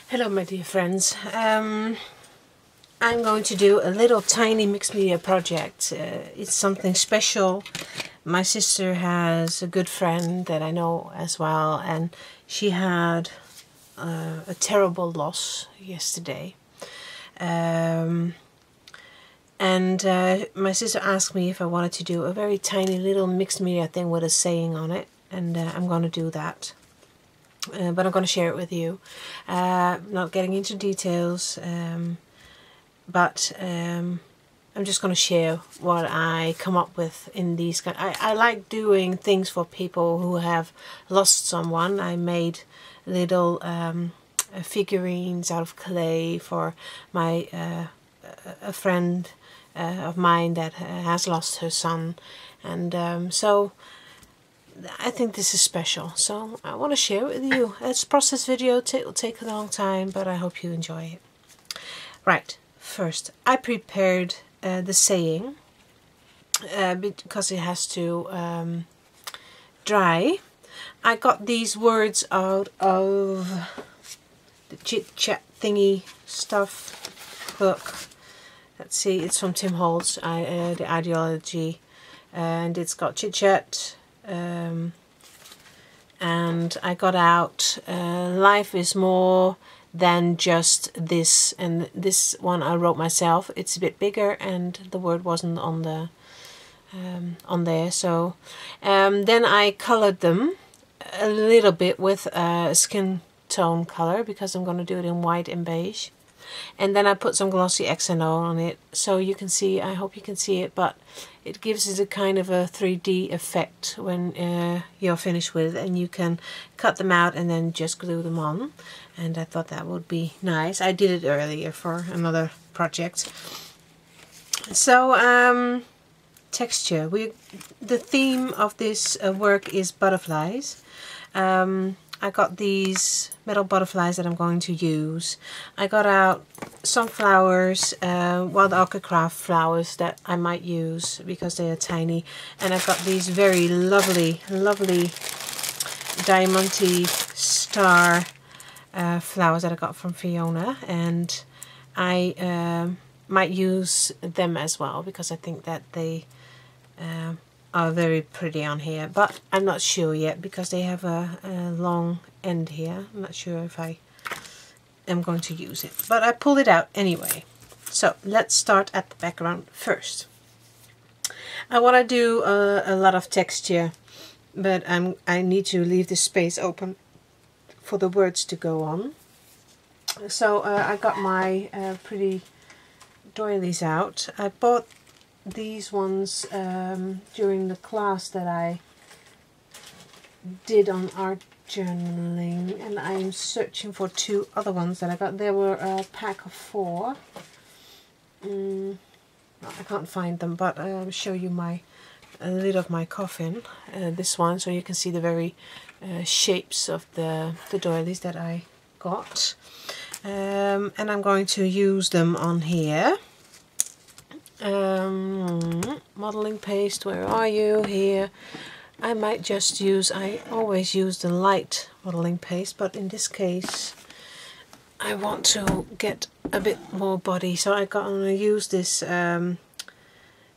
Hello my dear friends. I'm going to do a little tiny mixed media project. It's something special. My sister has a good friend that I know as well, and she had a terrible loss yesterday. My sister asked me if I wanted to do a very tiny little mixed media thing with a saying on it, and I'm going to do that. But I'm going to share it with you. Not getting into details, but I'm just going to share what I come up with in these. I like doing things for people who have lost someone. I made little figurines out of clay for my a friend of mine that has lost her son, and so I think this is special, so I want to share it with you. It's a process video, it will take a long time, but I hope you enjoy it. Right, first I prepared the saying because it has to dry. I got these words out of the Chit Chat thingy stuff book. Let's see, it's from Tim Holtz, the ideology, and it's got Chit Chat. And I got out life is more than just this, and this one I wrote myself. It's a bit bigger and the word wasn't on the on there, so then I colored them a little bit with skin tone color because I'm going to do it in white and beige. And then I put some glossy accent on it, so you can see, I hope you can see it, but it gives it a kind of a 3D effect when you're finished with it, and you can cut them out and then just glue them on. And I thought that would be nice. I did it earlier for another project. So texture. The theme of this work is butterflies. I got these metal butterflies that I'm going to use. I got out some flowers, wild orchid craft flowers that I might use because they are tiny. And I've got these very lovely diamante star flowers that I got from Fiona. And I might use them as well because I think that they are very pretty on here, but I'm not sure yet because they have a long end here. I'm not sure if I am going to use it, but I pulled it out anyway. So let's start at the background first. I want to do a lot of texture, but I need to leave the space open for the words to go on. So I got my pretty doilies out. I bought these ones during the class that I did on art journaling, and I'm searching for two other ones that I got. There were a pack of 4. I can't find them, but I'll show you my lid of my coffin, this one, so you can see the very shapes of the doilies that I got. And I'm going to use them on here. Modeling paste, where are you? Here. I might just use, I always use the light modeling paste, but in this case I want to get a bit more body, so I'm going to use this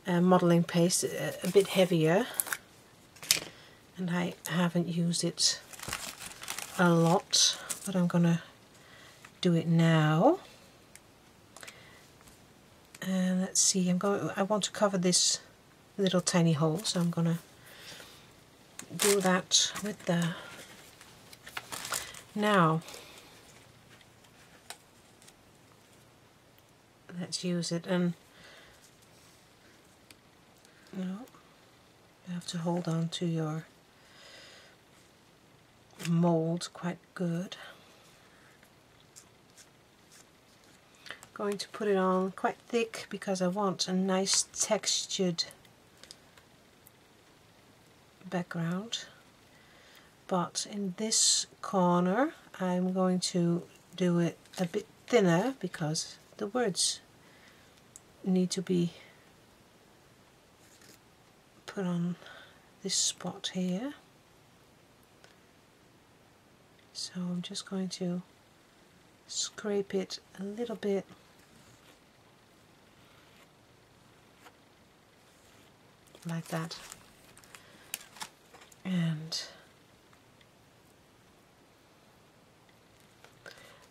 modeling paste a bit heavier, and I haven't used it a lot, but I'm going to do it now. And let's see, I want to cover this little tiny hole, so I'm gonna do that with the, now let's use it. And no, you have to hold on to your mold quite good. Going to put it on quite thick because I want a nice textured background, but in this corner I'm going to do it a bit thinner because the words need to be put on this spot here. So I'm just going to scrape it a little bit. Like that. And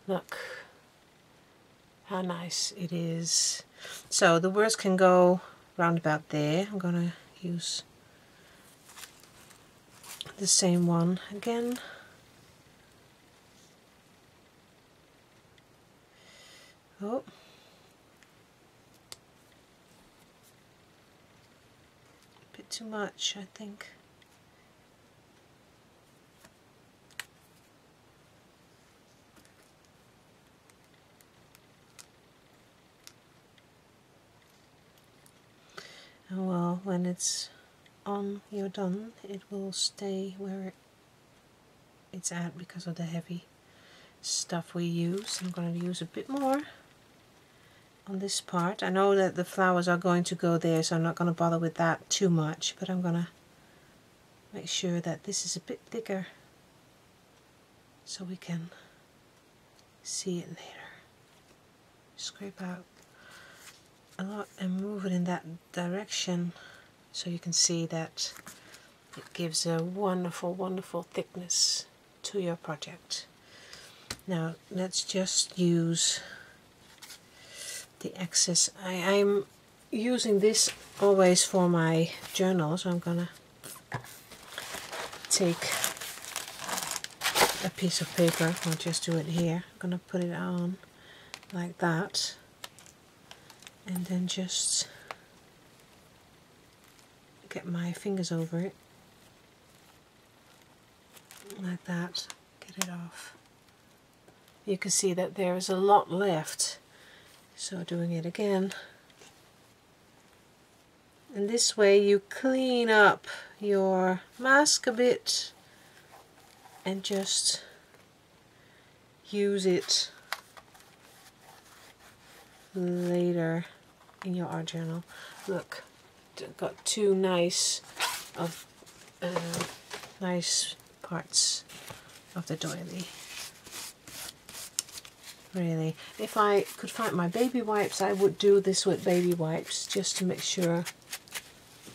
look how nice it is. So the words can go round about there. I'm going to use the same one again. Oh. A bit too much, I think. Oh well, when it's on, you're done, it will stay where it's at because of the heavy stuff we use. I'm going to use a bit more on this part. I know that the flowers are going to go there, so I'm not going to bother with that too much, but I'm going to make sure that this is a bit thicker so we can see it later. Scrape out a lot and move it in that direction so you can see that it gives a wonderful, wonderful thickness to your project. Now let's just use the excess. I'm using this always for my journal, so I'm gonna take a piece of paper, I'll just do it here. I'm gonna put it on like that, and then just get my fingers over it like that, get it off. You can see that there is a lot left, so doing it again, and this way you clean up your mask a bit and just use it later in your art journal. Look, got two nice parts of the doily. Really, if I could find my baby wipes, I would do this with baby wipes just to make sure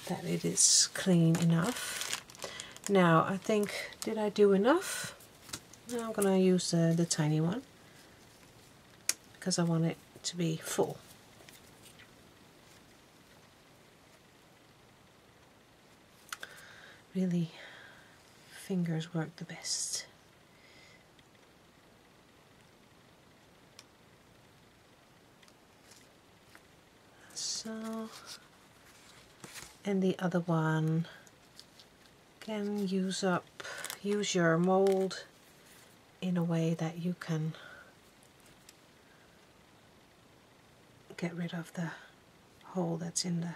that it is clean enough. Now I think, did I do enough? Now I'm gonna use the tiny one because I want it to be full. Really, fingers work the best. So, and the other one, can use your mold in a way that you can get rid of the hole that's in the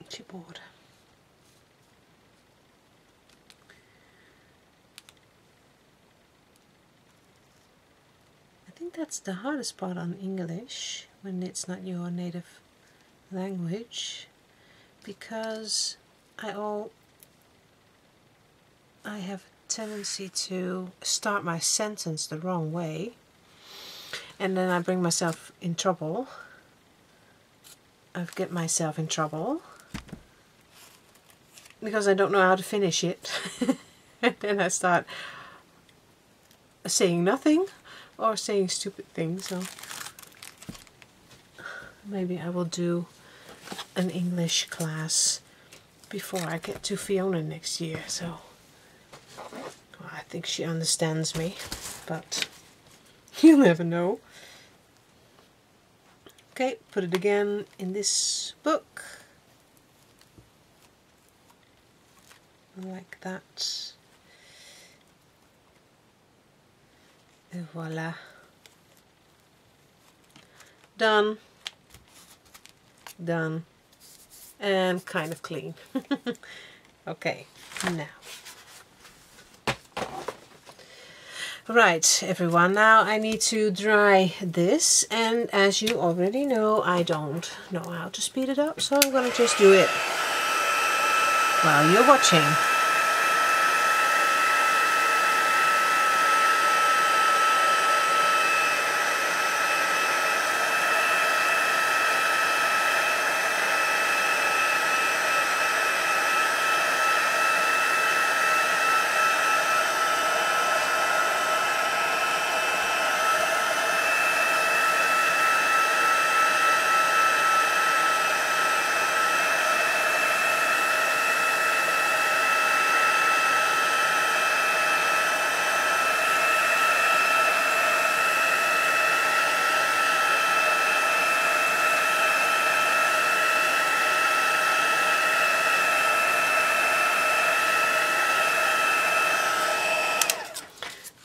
chipboard. I think that's the hardest part on English when it's not your native language, because I have a tendency to start my sentence the wrong way, and then I bring myself in trouble. I get myself in trouble because I don't know how to finish it. And then I start saying nothing or saying stupid things. So maybe I will do an English class before I get to Fiona next year. So well, I think she understands me, but you'll never know. Okay, put it again in this book, like that, and voila, done, done, and kind of clean. Okay, now. Right, everyone, now I need to dry this, and as you already know, I don't know how to speed it up, so I'm going to just do it while you're watching.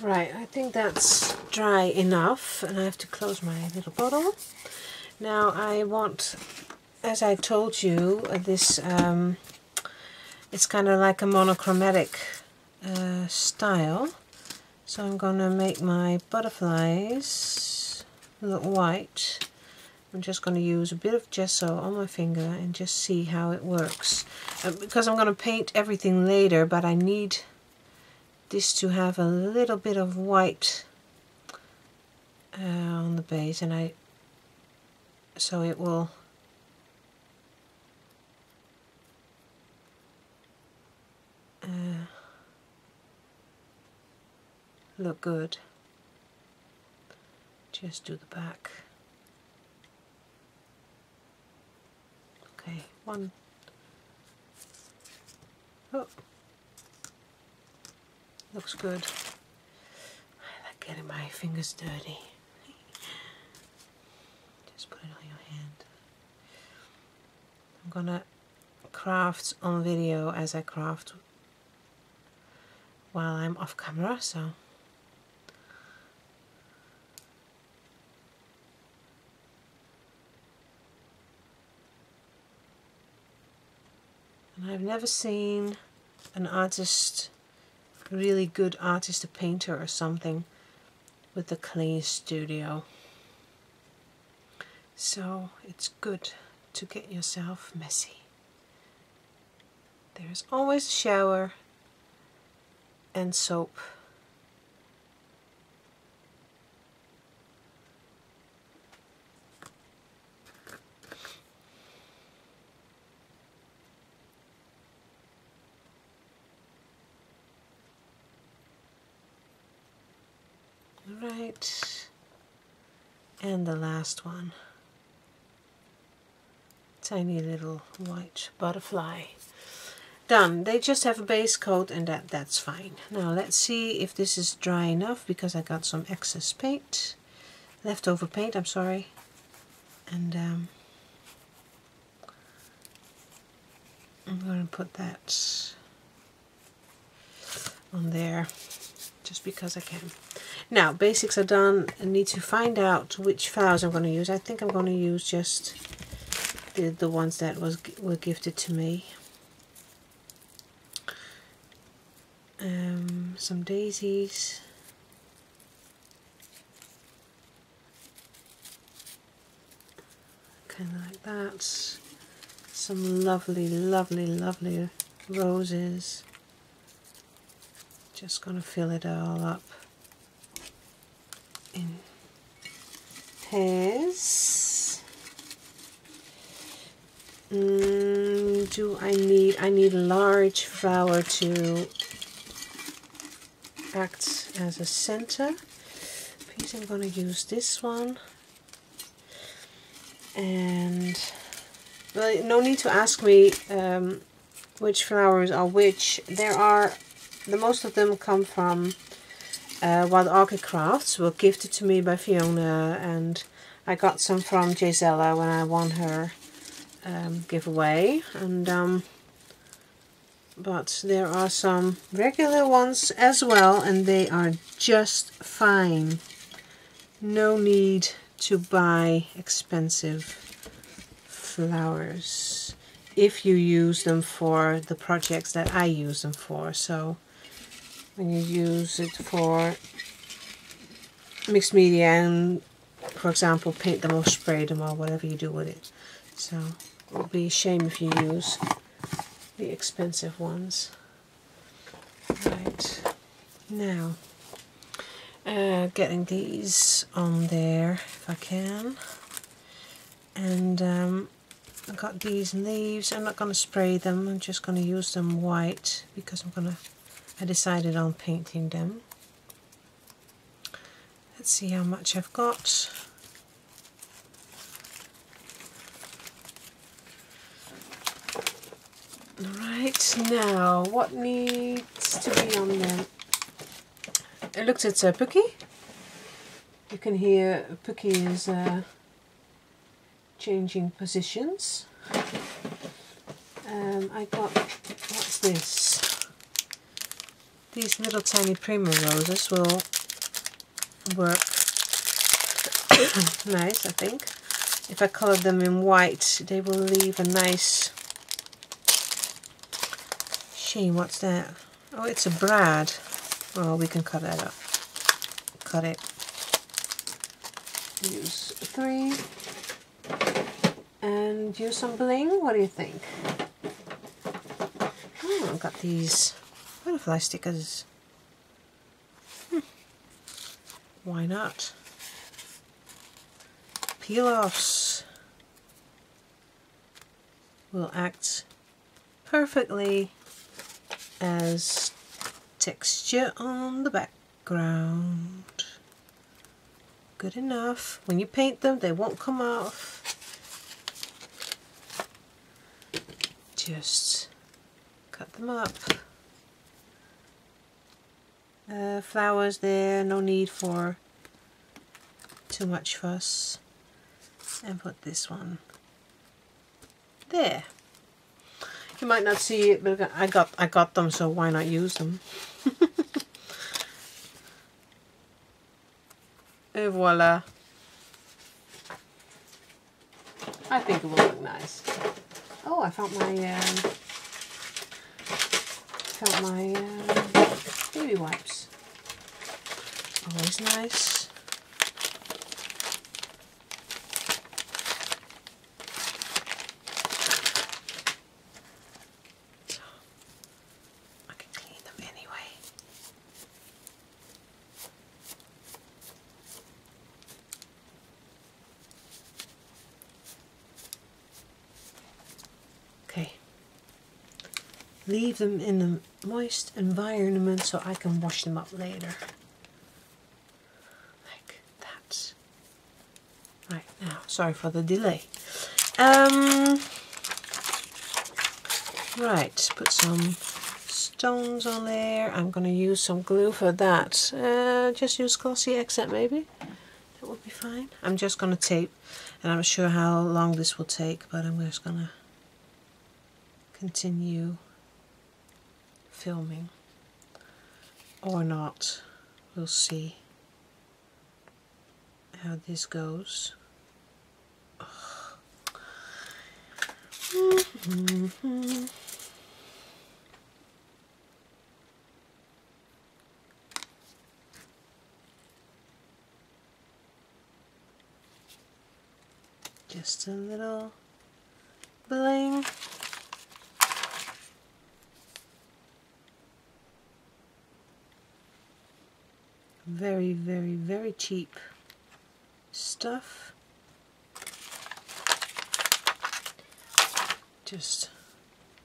Right, I think that's dry enough, and I have to close my little bottle. Now I want, as I told you, this it's kind of like a monochromatic style. So I'm going to make my butterflies look white. I'm just going to use a bit of gesso on my finger and just see how it works. Because I'm going to paint everything later, but I need this to have a little bit of white on the base, and so it will look good. Just do the back. Okay, one. Oh, looks good. I like getting my fingers dirty. Just put it on your hand. I'm gonna craft on video as I craft while I'm off camera, so. And I've never seen an artist, a really good artist, a painter or something, with the clay studio. So it's good to get yourself messy. There's always a shower and soap. Right, and the last one. Tiny little white butterfly. Done. They just have a base coat, and that's fine. Now let's see if this is dry enough, because I got some excess paint, leftover paint, I'm sorry. And I'm going to put that on there just because I can. Now basics are done. I need to find out which flowers I'm going to use. I think I'm going to use just the ones that were gifted to me. Some daisies. Kind of like that. Some lovely, lovely, lovely roses. Just going to fill it all up in pairs. Do I need a large flower to act as a center piece. I'm going to use this one. And well, no need to ask me which flowers are which. Most of them come from Wild Orchid Crafts, were gifted to me by Fiona, and I got some from Gisela when I won her giveaway. And but there are some regular ones as well, and they are just fine. No need to buy expensive flowers if you use them for the projects that I use them for. So when you use it for mixed media and, for example, paint them or spray them or whatever you do with it. So it would be a shame if you use the expensive ones. Right, now getting these on there if I can. And I've got these leaves. I'm not going to spray them, I'm just going to use them white because I decided on painting them. Let's see how much I've got. Alright, now what needs to be on them? I looked at Pookie. You can hear Pookie is changing positions. I got, what's this? these little tiny primroses will work nice, I think. If I color them in white, they will leave a nice sheen. What's that? Oh, it's a brad. Oh, we can cut that up. Cut it. Use 3 and use some bling. What do you think? Oh, I've got these butterfly stickers. Why not? Peel-offs will act perfectly as texture on the background. Good enough. When you paint them, they won't come off. Just cut them up. Flowers there, no need for too much fuss. And put this one there. You might not see it, but I got them, so why not use them? Et voila. I think it will look nice. Oh, I found my baby wipes. Always nice. I can clean them anyway. Okay. Leave them in a moist environment so I can wash them up later. Like that. Right, now, sorry for the delay. Right, put some stones on there. I'm going to use some glue for that. Just use Glossy Accent maybe. That would be fine. I'm just going to tape, and I'm not sure how long this will take, but I'm just going to continue filming. Or not. We'll see how this goes. Just a little bling. Very, very, very cheap stuff. Just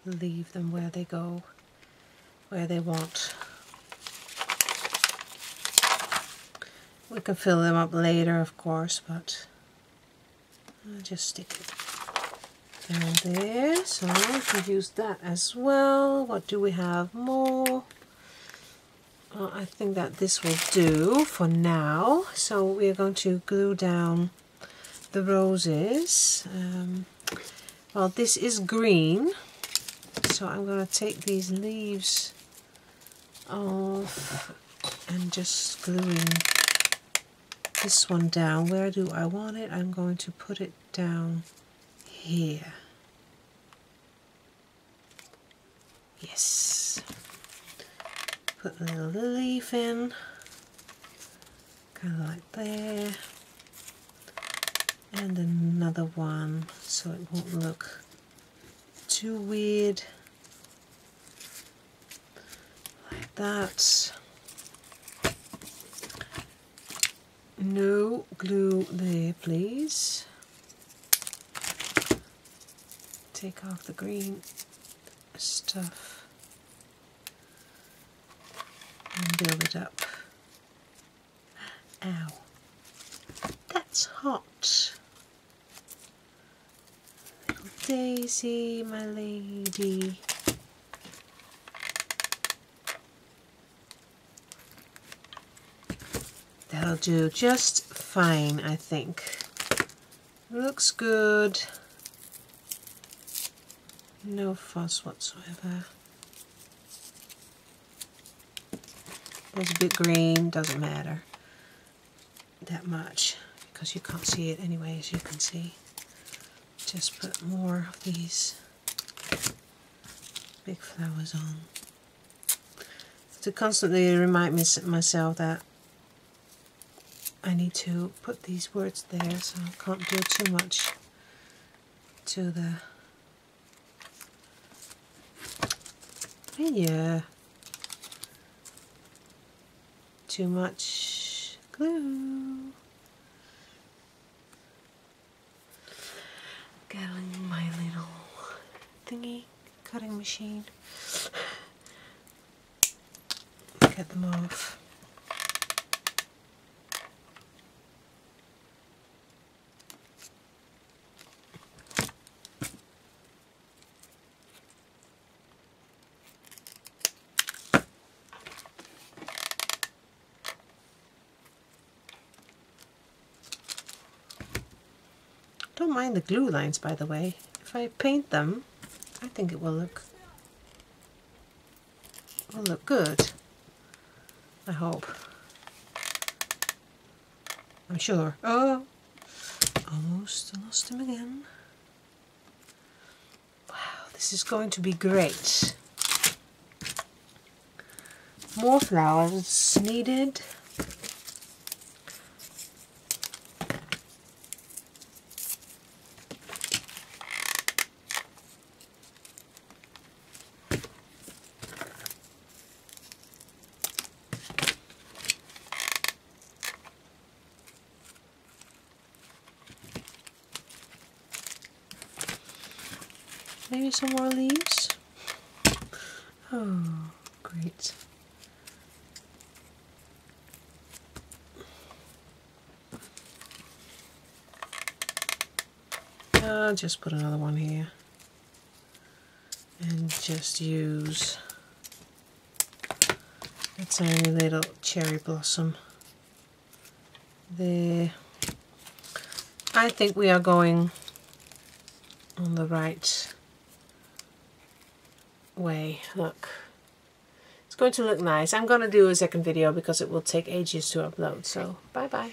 leave them where they go, where they want. We can fill them up later, of course, but I'll just stick it down there. So we can use that as well. What do we have more? I think that this will do for now. So we're going to glue down the roses. Well, this is green, so I'm going to take these leaves off and just gluing this one down. Where do I want it? I'm going to put it down here. Yes. Put a little leaf in, kind of like there. And another one, so it won't look too weird, like that. No glue there, please. Take off the green stuff and build it up. Ow. That's hot. Little Daisy, my lady. That'll do just fine, I think. Looks good. No fuss whatsoever. It's a bit green, doesn't matter that much because you can't see it anyway, as you can see. Just put more of these big flowers on to constantly remind myself that I need to put these words there, so I can't do too much to the... Yeah, too much glue. Getting my little thingy cutting machine. Get them off. Don't mind the glue lines, by the way. If I paint them, I think it will look good. I hope. I'm sure. Oh, almost lost him again. Wow, this is going to be great. More flowers needed. Maybe some more leaves. Oh, great. I'll just put another one here and just use a tiny little cherry blossom there. I think we are going on the right way. Look, it's going to look nice. I'm going to do a second video because it will take ages to upload, so bye bye.